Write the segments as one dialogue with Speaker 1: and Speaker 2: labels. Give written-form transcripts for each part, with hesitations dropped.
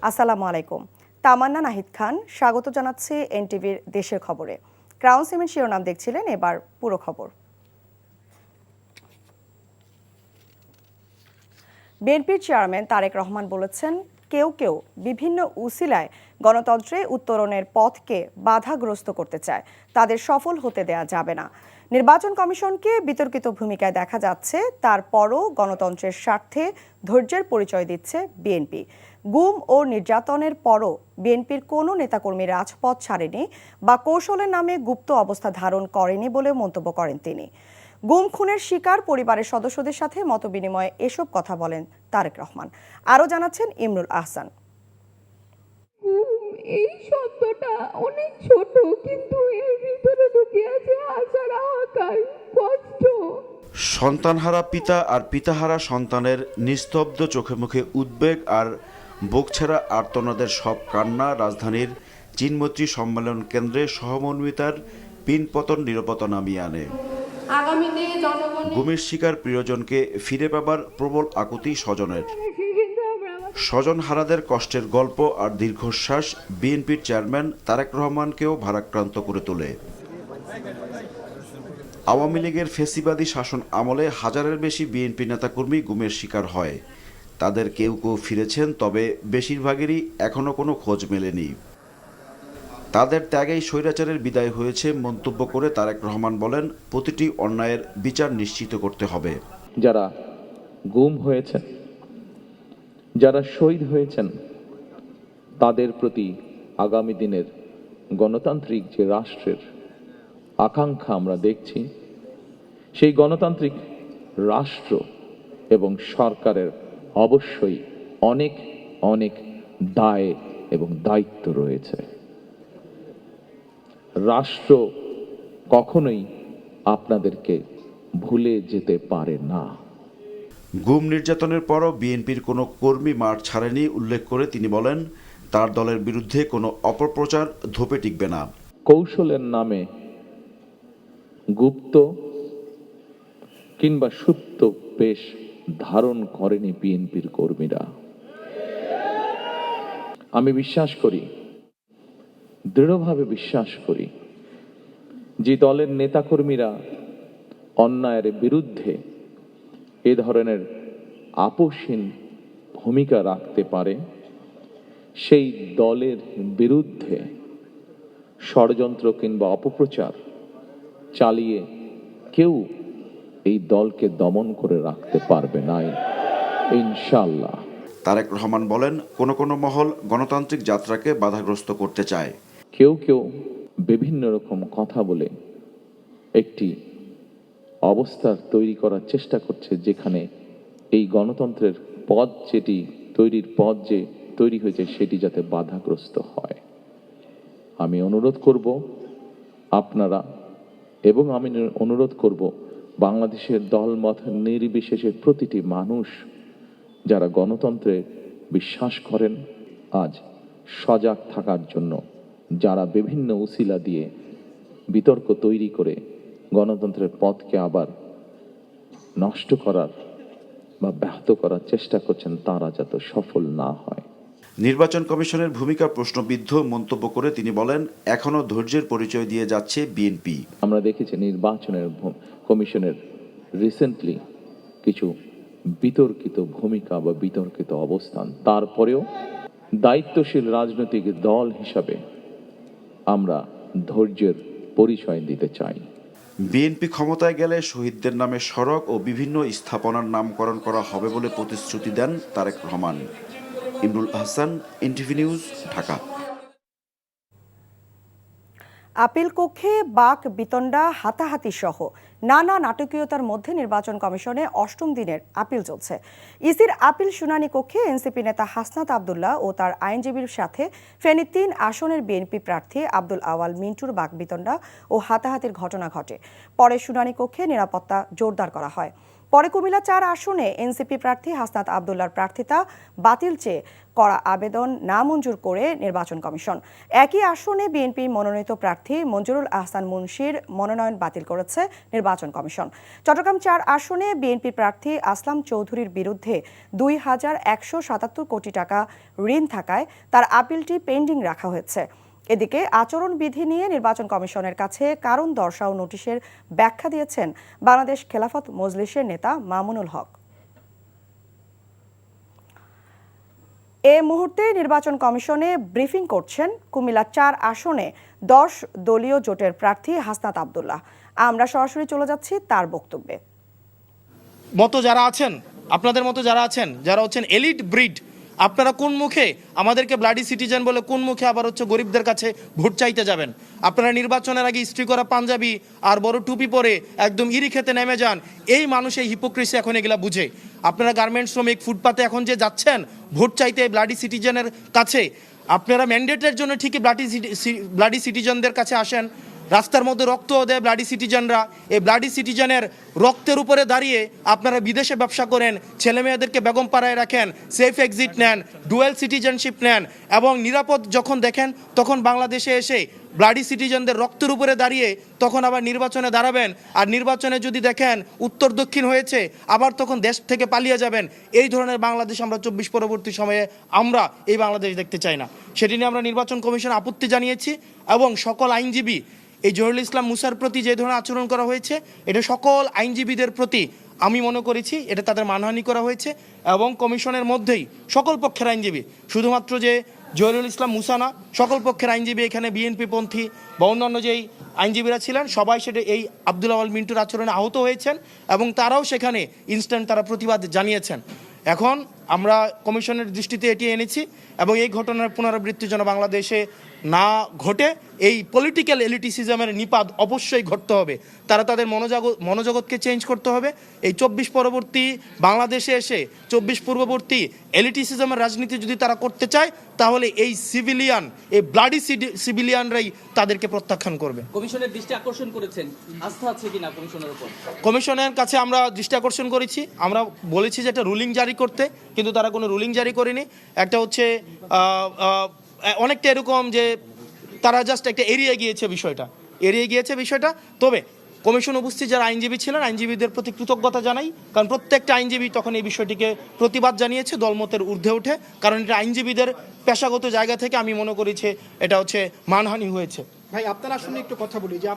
Speaker 1: আসসালামু আলাইকুম। তামান্না নাহিদ খান স্বাগত জানাচ্ছি এনটিভির দেশের খবরে। ক্রাউন সিমেন্ট শিরোনাম দেখছিলেন, এবার পুরো খবর। বিএনপির চেয়ারম্যান তারেক রহমান বলেছেন, কেউ কেউ বিভিন্ন উসিলায় গণতন্ত্রে উত্তরণের পথকে বাধাগ্রস্ত করতে চায়, তাদের সফল হতে দেয়া যাবে না। নির্বাচন কমিশনকে বিতর্কিত ভূমিকায় দেখা যাচ্ছে, তারপরও গণতন্ত্রের স্বার্থে ধৈর্যের পরিচয় দিচ্ছে বিএনপি। গুম ও নির্যাতনের পরও বিএনপির কোনো নেতাকর্মী রাজপথ ছাড়েনি বা কৌশলের নামে গুপ্ত অবস্থা ধারণ করেনি বলে মন্তব্য করেন তিনি। গুম খুনের শিকার পরিবারের সদস্যদের সাথে মতবিনিময়ে এসব কথা বলেন তারেক রহমান। আরও জানাচ্ছেন ইমরুল আহসান।
Speaker 2: এই শব্দটা অনেক ছোট, কিন্তু এর ভিতরে লুকিয়ে আছে হাজার হাহাকার, কষ্ট।
Speaker 3: সন্তানহারা পিতা আর পিতাহারা সন্তানের নিস্তব্ধ চোখে মুখে উদ্বেগ আর বুকছেড়া আর্তনাদের সব কান্না রাজধানীর চীনমৈত্রী সম্মেলন কেন্দ্রে সহমর্মিতার পিনপতন নিরবতা নামিয়ে আনে। গুমের শিকার প্রিয়জনকে ফিরে পাবার প্রবল আকুতি স্বজনের। স্বজনহারাদের কষ্টের গল্প আর দীর্ঘশ্বাস বিএনপির চেয়ারম্যান তারেক রহমানকেও ভারাক্রান্ত করে তোলে। আওয়ামী লীগের ফেসিবাদী শাসন আমলে হাজারের বেশি বিএনপি নেতাকর্মী গুমের শিকার হয়। তাদের কেউ কেউ ফিরেছেন, তবে বেশিরভাগেরই এখনও কোনো খোঁজ মেলেনি। তাদের ত্যাগেই স্বৈরাচারের বিদায় হয়েছে মন্তব্য করে তারেক রহমান বলেন, প্রতিটি অন্যায়ের বিচার নিশ্চিত করতে হবে।
Speaker 4: যারা গুম হয়েছেন, যারা শহীদ হয়েছেন, তাদের প্রতি আগামী দিনের গণতান্ত্রিক যে রাষ্ট্রের আকাঙ্ক্ষা আমরা দেখছি, সেই গণতান্ত্রিক রাষ্ট্র এবং সরকারের অবশ্যই অনেক অনেক দায় এবং দায়িত্ব রয়েছে। রাষ্ট্র কখনোই আপনাদেরকে ভুলে যেতে পারে না।
Speaker 3: গুম নির্যাতনের পরও বিএনপির কোনো কর্মী মাঠ ছাড়েনি উল্লেখ করে তিনি বলেন, তার দলের বিরুদ্ধে কোনো অপপ্রচার ধোপে টিকবে না।
Speaker 4: কৌশলের নামে গুপ্ত কিংবা সুপ্ত বেশ ধারণ করেনি বিএনপির কর্মীরা। আমি বিশ্বাস করি, দৃঢ়ভাবে বিশ্বাস করি, যে দলের নেতাকর্মীরা অন্যায়ের বিরুদ্ধে এ ধরনের আপোষহীন ভূমিকা রাখতে পারে, সেই দলের বিরুদ্ধে ষড়যন্ত্র কিংবা অপপ্রচার চালিয়ে কেউ এই দলকে দমন করে রাখতে পারবে না, ইনশাআল্লাহ।
Speaker 3: তারেক রহমান বলেন, কোনো কোনো মহল গণতান্ত্রিক যাত্রাকে বাধাগ্রস্ত করতে চায়।
Speaker 4: কেউ কেউ বিভিন্ন রকম কথা বলে একটি অবস্থা তৈরি করার চেষ্টা করছে, যেখানে এই গণতন্ত্রের পথ যেটি তৈরির পথ যে তৈরি হয়েছে সেটি যাতে বাধাগ্রস্ত হয়। আমি অনুরোধ করব আপনারা, এবং আমি অনুরোধ করব বাংলাদেশের দলমত নির্বিশেষে প্রতিটি মানুষ যারা গণতন্ত্রে বিশ্বাস করেন, আজ সজাগ থাকার জন্য, যারা বিভিন্ন উসিলা দিয়ে বিতর্ক তৈরি করে গণতন্ত্রের পথকে আবার নষ্ট করার বা ব্যাহত করার চেষ্টা করছেন, তারা যাতে সফল না হয়।
Speaker 3: নির্বাচন কমিশনের ভূমিকা প্রশ্নবিদ্ধ মন্তব্য করে তিনি বলেন, এখনও ধৈর্যের পরিচয় দিয়ে যাচ্ছে বিএনপি।
Speaker 4: আমরা দেখেছি নির্বাচনের কমিশনের রিসেন্টলি কিছু বিতর্কিত ভূমিকা বা বিতর্কিত অবস্থান, তারপরেও দায়িত্বশীল রাজনৈতিক দল হিসাবে আমরা ধৈর্যের পরিচয় দিতে চাই।
Speaker 3: বিএনপি ক্ষমতায় গেলে শহীদদের নামে সড়ক ও বিভিন্ন স্থাপনার নামকরণ করা হবে বলে প্রতিশ্রুতি দেন Tarek Rahman. Imrul Ahsan, NTV news, Dhaka.
Speaker 1: Appeal কক্ষে বাক বিতণ্ডা, হাতাহাতি সহ নানা নাটকীয়তার মধ্যে নির্বাচন কমিশনে ৮ম দিনের আপিল চলছে। ইসির আপিল শুনানি কক্ষে এনসিপি নেতা হাসনাত আবদুল্লাহ ও তার আইনজীবীর সাথে ফেনী ৩ আসনের বিএনপি প্রার্থী আব্দুল আওয়াল মিন্টুর বাক বিতণ্ডা ও হাতাহাতির ঘটনা ঘটে। পরে শুনানি কক্ষে নিরাপত্তা জোরদার করা হয়। পরে কুমিল্লা 4 আসনে এনসিপি প্রার্থী হাসনাত আবদুল্লাহর প্রার্থিতা বাতিল চেয়ে করা আবেদন নামঞ্জুর করে নির্বাচন কমিশন। একই আসনে বিএনপি মনোনীত প্রার্থী মঞ্জুরুল আহসান মুন্সির মনোনয়ন বাতিল করেছে নির্বাচন কমিশন। চট্টগ্রাম 4 আসনে বিএনপি প্রার্থী আসলাম চৌধুরীর বিরুদ্ধে 2,177 কোটি টাকা ঋণ থাকায় তার আপিলটি পেন্ডিং রাখা হয়েছে। এদিকে আচরণবিধি নিয়ে নির্বাচন কমিশনের কাছে কারণ দর্শাও নোটিশের ব্যাখ্যা দিয়েছেন বাংলাদেশ খেলাফত মজলিসের নেতা মামুনুল হক। এ মুহূর্তে নির্বাচন কমিশনে ব্রিফিং করছেন কুমিল্লা 4 আসনে 10 দলীয় জোটের প্রার্থী হাসনাত আবদুল্লাহ। আমরা সরাসরি চলে যাচ্ছি তার বক্তব্যে।
Speaker 5: যারা আছেন, আপনাদের মতো যারা আছেন, যারা হচ্ছেন এলিট ব্রিড, আপনারা কোন মুখে আমাদেরকে ব্লাডি সিটিজেন বলে কোন মুখে আবার হচ্ছে গরিবদের কাছে ভোট চাইতে যাবেন? আপনারা নির্বাচনের আগে ইস্ত্রি করা পাঞ্জাবি আর বড় টুপি পরে একদম ইরি খেতে নেমে যান। এই মানুষ এই হিপোক্রেসি এখন এগুলা বুঝে। আপনারা গার্মেন্টস শ্রমিক ফুটপাতে এখন যে যাচ্ছেন ভোট চাইতে ব্লাডি সিটিজেনের কাছে, আপনারা ম্যান্ডেটের জন্য ঠিকই ব্লাডি সিটিজেনদের কাছে আসেন। রাস্তার মধ্যে রক্ত দেয় ব্লাডি সিটিজেনরা। এই ব্লাডি সিটিজেনের রক্তের উপরে দাঁড়িয়ে আপনারা বিদেশে ব্যবসা করেন, ছেলে মেয়েদেরকে বেগম পাড়ায় রাখেন, সেফ এক্সিট নেন, ডুয়েল সিটিজেনশিপ নেন এবং নিরাপদ যখন দেখেন তখন বাংলাদেশে এসে ব্লাডি সিটিজেনদের রক্তের উপরে দাঁড়িয়ে তখন আবার নির্বাচনে দাঁড়াবেন। আর নির্বাচনে যদি দেখেন উত্তর দক্ষিণ হয়েছে আবার তখন দেশ থেকে পালিয়ে যাবেন। এই ধরনের বাংলাদেশ আমরা 24 পরবর্তী সময়ে আমরা এই বাংলাদেশ দেখতে চাই না। সেটি নিয়ে আমরা নির্বাচন কমিশন আপত্তি জানিয়েছি এবং সকল আইনজীবী এই জহিরুল ইসলাম মুসার প্রতি যে ধরনের আচরণ করা হয়েছে এটা সকল আইনজীবীদের প্রতি আমি মনে করেছি এটা তাদের মানহানি করা হয়েছে। এবং কমিশনের মধ্যেই সকল পক্ষের আইনজীবী, শুধুমাত্র যে জহিরুল ইসলাম মুসা না, সকল পক্ষের আইনজীবী, এখানে বিএনপি পন্থী বা অন্যান্য যেই আইনজীবীরা ছিলেন সবাই সেটা এই আব্দুল আওয়াল মিন্টুর আচরণে আহত হয়েছেন এবং তারাও সেখানে ইনস্ট্যান্ট তারা প্রতিবাদ জানিয়েছেন। এখন আমরা কমিশনের দৃষ্টিতে এটি এনেছি এবং এই ঘটনার পুনরাবৃত্তি যেন বাংলাদেশে না ঘটে, এই পলিটিক্যাল এলিটিসিজমের নিপাত অবশ্যই ঘটতে হবে। তারা তাদের মনোজগৎকে চেঞ্জ করতে হবে। এই 24 পরবর্তী বাংলাদেশে এসে 24 পূর্ববর্তী এলিটিসিজমের রাজনীতি যদি তারা করতে চায় তাহলে এই সিভিলিয়ান, এই ব্লাডি সিভিলিয়ানরাই তাদেরকে প্রত্যাখ্যান করবে।
Speaker 6: কমিশনের দৃষ্টি আকর্ষণ করেছেন, আস্থা আছে কিনা কমিশনের উপর?
Speaker 5: কমিশনের কাছে আমরা দৃষ্টি আকর্ষণ করেছি, আমরা বলেছি যে একটা রুলিং জারি করতে, কিন্তু তারা কোনো রুলিং জারি করেনি। একটা হচ্ছে অনেকটা এরকম যে তারা জাস্ট একটা এড়িয়ে গিয়েছে বিষয়টা। তবে কমিশন উপস্থিত যারা আইনজীবী ছিলেন আইনজীবীদের প্রতি কৃতজ্ঞতা জানাই, কারণ প্রত্যেকটা আইনজীবী তখন এই বিষয়টিকে প্রতিবাদ জানিয়েছে দলমতের ঊর্ধ্বে উঠে, কারণ এটা আইনজীবীদের পেশাগত জায়গা থেকে আমি মনে করেছি এটা হচ্ছে মানহানি হয়েছে।
Speaker 7: ভাই, আপনার আসলে একটু কথা বলি যে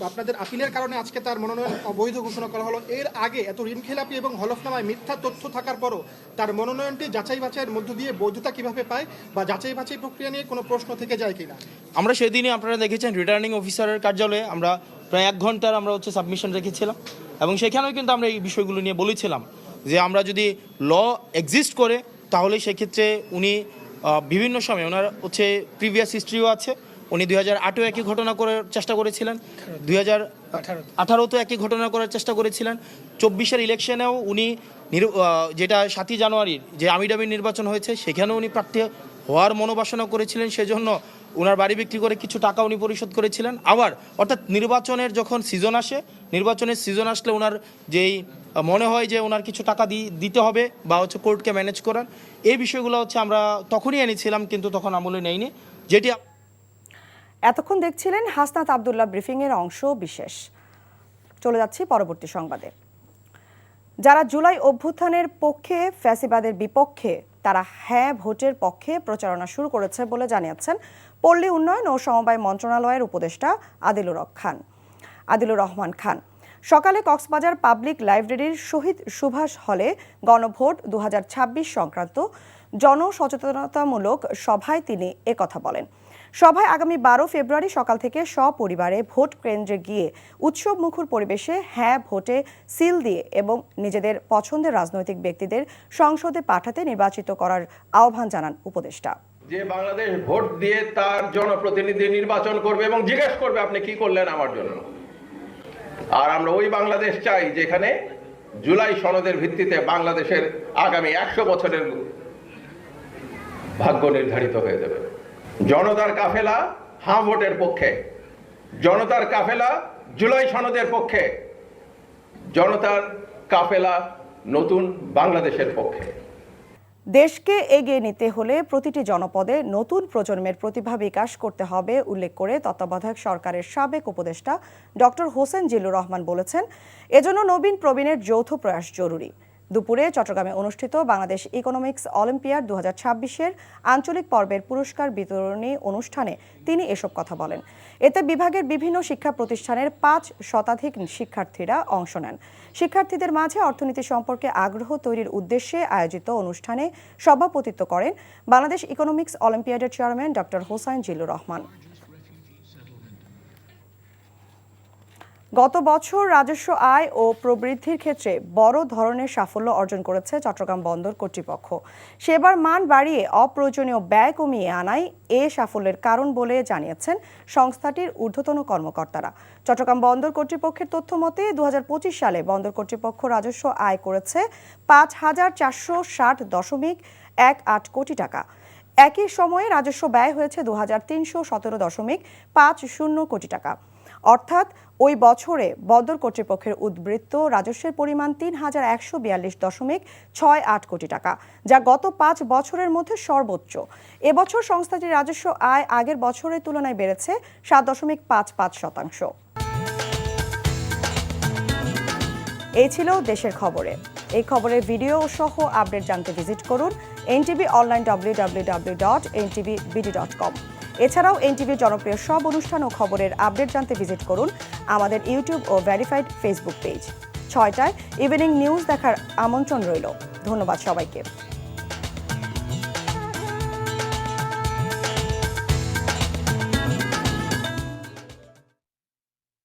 Speaker 7: আপনাদের আপিলের কারণে আজকে তার মনোনয়ন অবৈধ ঘোষণা করা হলো। এর আগে এত ঋণখেলাপি এবং হলফনামায় মিথ্যা তথ্য থাকার পরও তার মনোনয়নটি যাচাই বাছাইয়ের মধ্য দিয়ে বৈধতা কিভাবে পায় বা যাচাই বাছাই প্রক্রিয়া নিয়ে কোনো প্রশ্ন থেকে যায় কিনা?
Speaker 5: আমরা সেদিনই আপনারা দেখেছেন রিটার্নিং অফিসারের কার্যালয়ে আমরা প্রায় 1 ঘন্টার আমরা হচ্ছে সাবমিশন রেখেছিলাম এবং সেখানেও কিন্তু আমরা এই বিষয়গুলো নিয়ে বলেছিলাম যে আমরা যদি ল এক্সিস্ট করে তাহলে সেক্ষেত্রে উনি বিভিন্ন সময় ওনার হচ্ছে প্রিভিয়াস হিস্ট্রিও আছে। উনি 2008-এও একই ঘটনা করার চেষ্টা করেছিলেন, 2018-তেও একই ঘটনা করার চেষ্টা করেছিলেন, 24-এর ইলেকশনেও উনি যেটা 7ই জানুয়ারির যে আমিডামি নির্বাচন হয়েছে সেখানেও উনি প্রার্থী হওয়ার মনোবাসনা করেছিলেন, সেজন্য ওনার বাড়ি বিক্রি করে কিছু টাকা উনি পরিশোধ করেছিলেন। আবার অর্থাৎ নির্বাচনের যখন সিজন আসে, নির্বাচনের সিজন আসলে ওনার যেই মনে হয় যে ওনার কিছু টাকা দিতে হবে বা হচ্ছে কোর্টকে ম্যানেজ করার, এই বিষয়গুলো হচ্ছে আমরা তখনই এনেছিলাম কিন্তু তখন আমলে নেইনি। যেটি
Speaker 1: এতক্ষণ দেখছিলেন হাসনাত আবদুল্লাহ ব্রিফিংয়ের অংশ বিশেষ। চলে যাচ্ছি পরবর্তী সংবাদে। যারা জুলাই অভ্যুত্থানের পক্ষে, ফ্যাসিবাদের বিপক্ষে, তারা হ্যাঁ ভোটের পক্ষে প্রচারণা শুরু করেছে বলে জানিয়েছেন পল্লী উন্নয়ন ও সমবায় মন্ত্রণালয়ের উপদেষ্টা আদিলুর রহমান খান। সকালে কক্সবাজার পাবলিক লাইব্রেরির শহীদ সুভাষ হলে গণভোট 2026 সংক্রান্ত জনসচেতনতামূলক সভায় তিনি একথা বলেন। সভায় আগামী 12 ফেব্রুয়ারি সকাল থেকে সপরিবারে ভোট কেন্দ্রে গিয়ে উৎসব মুখর পরিবেশে হ্যাঁ ভোটে সিল দিয়ে এবং নিজেদের পছন্দের রাজনৈতিক ব্যক্তিদের সংসদে পাঠাতে নির্বাচিত করার আহ্বান জানান উপদেষ্টা।
Speaker 8: যে বাংলাদেশ ভোট দিয়ে তার জনপ্রতিনিধি নির্বাচন করবে এবং জিজ্ঞেস করবে আপনি কি করলেন আমার জন্য। আর আমরা ওই বাংলাদেশ চাই যেখানে জুলাই সনদের ভিত্তিতে বাংলাদেশের আগামী 100 বছরের ভাগ্য নির্ধারিত হয়ে যাবে। জনতার কাফেলা হ্যাঁ ভোটের পক্ষে, জনতার কাফেলা জুলাই সনদের পক্ষে, জনতার কাফেলা নতুন বাংলাদেশের পক্ষে।
Speaker 1: দেশকে এগিয়ে নিতে হলে প্রতিটি জনপদে নতুন প্রজন্মের প্রতিভা বিকাশ করতে হবে উল্লেখ করে তত্ত্বাবধায়ক সরকারের সাবেক উপদেষ্টা ডক্টর হোসেন জিল্লুর রহমান বলেছেন, এজন্য নবীন প্রবীণের যৌথ প্রয়াস জরুরি। দুপুরে চট্টগ্রামে অনুষ্ঠিত বাংলাদেশ ইকোনমিক্স অলিম্পিয়াড 2026-এর আঞ্চলিক পর্বের পুরস্কার বিতরণী অনুষ্ঠানে তিনি এসব কথা বলেন। এতে বিভাগের বিভিন্ন শিক্ষা প্রতিষ্ঠানের 5 শতাধিক শিক্ষার্থীরা অংশ নেন। শিক্ষার্থীদের মাঝে অর্থনীতি সম্পর্কে আগ্রহ তৈরির উদ্দেশ্যে আয়োজিত অনুষ্ঠানে সভাপতিত্ব করেন বাংলাদেশ ইকোনমিক্স অলিম্পিয়াডের চেয়ারম্যান ডক্টর হোসেন জিল্লুর রহমান। গত বছর রাজস্ব আয় ও প্রবৃদ্ধির ক্ষেত্রে বড় ধরনের সাফল্য অর্জন করেছে চট্টগ্রাম বন্দর কর্তৃপক্ষ। সেবার মান বাড়িয়ে অপ্রয়োজনীয় ব্যয় কমিয়ে আনাই এ সাফল্যের কারণ বলে জানিয়েছেন সংস্থাটির ঊর্ধ্বতন কর্মকর্তারা। চট্টগ্রাম বন্দর কর্তৃপক্ষের তথ্য মতে 2025 সালে বন্দর কর্তৃপক্ষ রাজস্ব আয় করেছে 5,460.18 কোটি টাকা। একই সময়ে রাজস্ব ব্যয় হয়েছে 2,317.50 কোটি টাকা। অর্থাৎ ওই বছরে বন্দর কর্তৃপক্ষের উদ্বৃত্ত রাজস্বের পরিমাণ 3,142.68 কোটি টাকা, যা গত 5 বছরের মধ্যে সর্বোচ্চ। এবছর সংস্থাটির রাজস্ব আয় আগের বছরের তুলনায় বেড়েছে 7.55%। এই ছিল দেশের খবরে। এই খবরের ভিডিও সহ আপডেট জানতে ভিজিট করুন এনটিভি অনলাইন www.ntvbd.com। এছাড়াও এনটিভির জনপ্রিয় সব অনুষ্ঠান ও খবরের আপডেট জানতে ভিজিট করুন আমাদের ইউটিউব ও ভেরিফাইড ফেসবুক পেজ। 6টায় ইভিনিং নিউজ দেখার আমন্ত্রণ রইল। ধন্যবাদ সবাইকে।